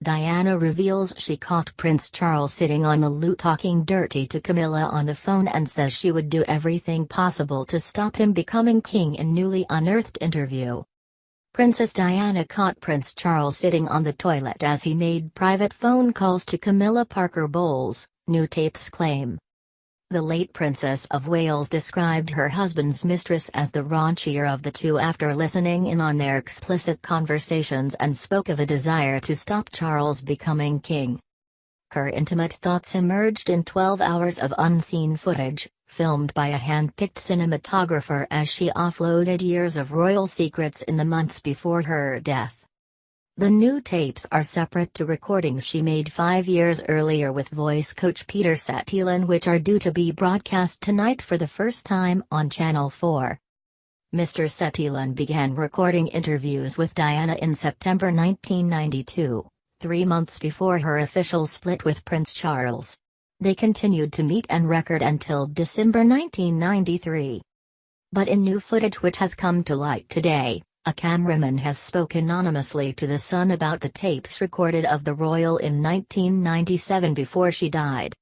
Diana reveals she caught Prince Charles sitting on the loo talking dirty to Camilla on the phone and says she would do everything possible to stop him becoming king in newly unearthed interview. Princess Diana caught Prince Charles sitting on the toilet as he made private phone calls to Camilla Parker Bowles, new tapes claim. The late Princess of Wales described her husband's mistress as the raunchier of the two after listening in on their explicit conversations and spoke of a desire to stop Charles becoming king. Her intimate thoughts emerged in 12 hours of unseen footage, filmed by a hand-picked cinematographer as she offloaded years of royal secrets in the months before her death. The new tapes are separate to recordings she made 5 years earlier with voice coach Peter Cetillon, which are due to be broadcast tonight for the first time on Channel 4. Mr. Cetillon began recording interviews with Diana in September 1992, 3 months before her official split with Prince Charles. They continued to meet and record until December 1993. But in new footage which has come to light today, a cameraman has spoken anonymously to The Sun about the tapes recorded of the royal in 1997 before she died.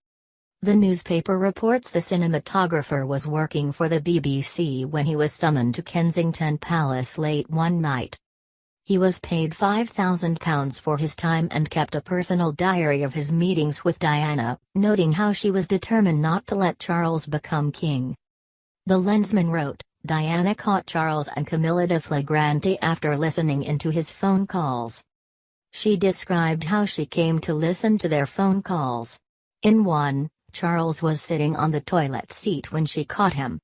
The newspaper reports the cinematographer was working for the BBC when he was summoned to Kensington Palace late one night. He was paid £5,000 for his time and kept a personal diary of his meetings with Diana, noting how she was determined not to let Charles become king. The Lensman wrote, Diana caught Charles and Camilla de flagrante after listening into his phone calls. She described how she came to listen to their phone calls. In one, Charles was sitting on the toilet seat when she caught him.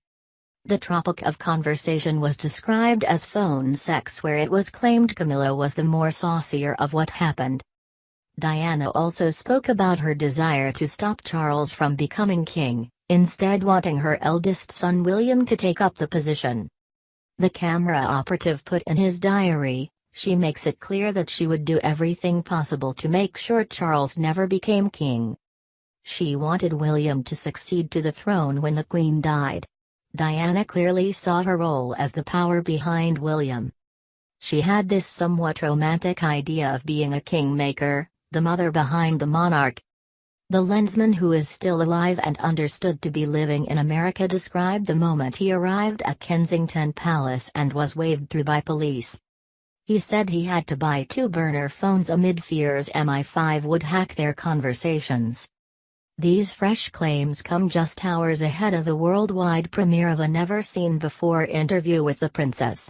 The topic of conversation was described as phone sex, where it was claimed Camilla was the more saucier of what happened. Diana also spoke about her desire to stop Charles from becoming king, instead wanting her eldest son William to take up the position. The camera operative put in his diary, she makes it clear that she would do everything possible to make sure Charles never became king. She wanted William to succeed to the throne when the Queen died. Diana clearly saw her role as the power behind William. She had this somewhat romantic idea of being a kingmaker, the mother behind the monarch. The Lensman, who is still alive and understood to be living in America, described the moment he arrived at Kensington Palace and was waved through by police. He said he had to buy 2 burner phones amid fears MI5 would hack their conversations. These fresh claims come just hours ahead of the worldwide premiere of a never-seen-before interview with the princess.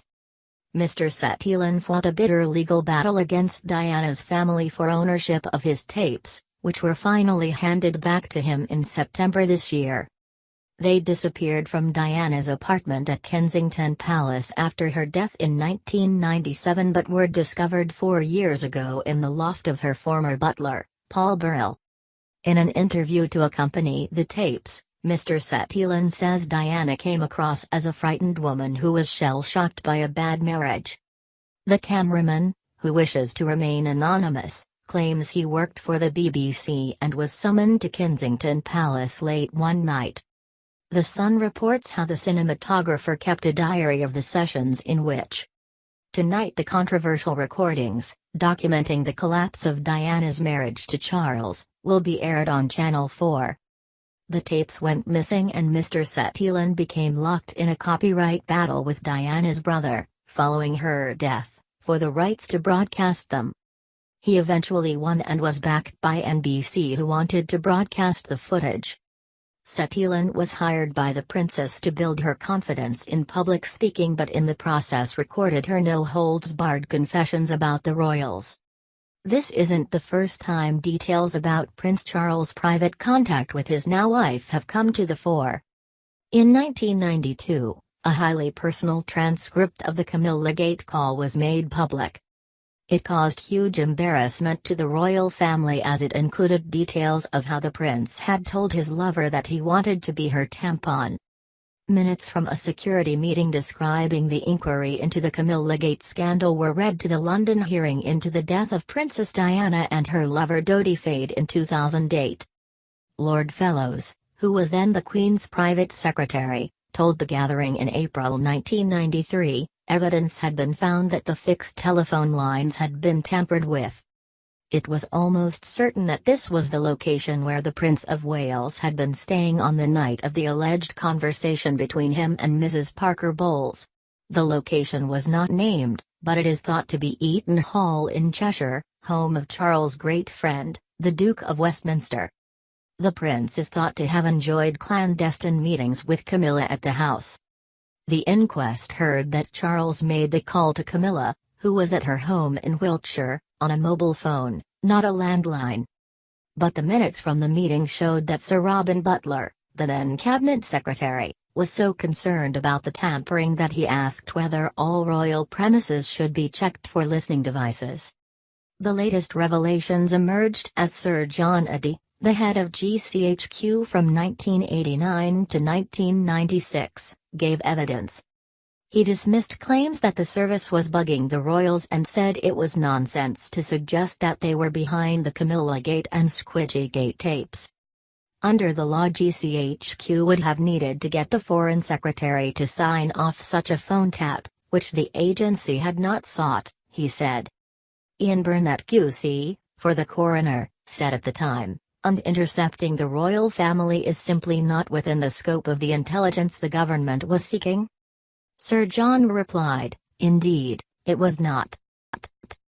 Mr. Cetillon fought a bitter legal battle against Diana's family for ownership of his tapes, which were finally handed back to him in September this year. They disappeared from Diana's apartment at Kensington Palace after her death in 1997 but were discovered 4 years ago in the loft of her former butler, Paul Burrell. In an interview to accompany the tapes, Mr. Cetillon says Diana came across as a frightened woman who was shell-shocked by a bad marriage. The cameraman, who wishes to remain anonymous, claims he worked for the BBC and was summoned to Kensington Palace late one night. The Sun reports how the cinematographer kept a diary of the sessions in which. Tonight the controversial recordings, documenting the collapse of Diana's marriage to Charles, will be aired on Channel 4. The tapes went missing and Mr. Cetillon became locked in a copyright battle with Diana's brother, following her death, for the rights to broadcast them. He eventually won and was backed by NBC, who wanted to broadcast the footage. Cetillon was hired by the princess to build her confidence in public speaking, but in the process recorded her no-holds-barred confessions about the royals. This isn't the first time details about Prince Charles' private contact with his now wife have come to the fore. In 1992, a highly personal transcript of the Camilla Gate call was made public. It caused huge embarrassment to the royal family as it included details of how the prince had told his lover that he wanted to be her tampon. Minutes from a security meeting describing the inquiry into the Camilla Gate scandal were read to the London hearing into the death of Princess Diana and her lover Dodi Fayed in 2008. Lord Fellows, who was then the Queen's private secretary, told the gathering in April 1993, evidence had been found that the fixed telephone lines had been tampered with. It was almost certain that this was the location where the Prince of Wales had been staying on the night of the alleged conversation between him and Mrs. Parker Bowles. The location was not named, but it is thought to be Eaton Hall in Cheshire, home of Charles' great friend, the Duke of Westminster. The prince is thought to have enjoyed clandestine meetings with Camilla at the house. The inquest heard that Charles made the call to Camilla, who was at her home in Wiltshire, on a mobile phone, not a landline. But the minutes from the meeting showed that Sir Robin Butler, the then cabinet secretary, was so concerned about the tampering that he asked whether all royal premises should be checked for listening devices. The latest revelations emerged as Sir John Eddy, the head of GCHQ from 1989 to 1996, gave evidence. He dismissed claims that the service was bugging the royals and said it was nonsense to suggest that they were behind the Camilla Gate and Squidgy Gate tapes. Under the law, GCHQ would have needed to get the Foreign Secretary to sign off such a phone tap, which the agency had not sought, he said. Ian Burnett QC, for the coroner, said at the time, "And intercepting the royal family is simply not within the scope of the intelligence the government was seeking." Sir John replied, "Indeed, it was not.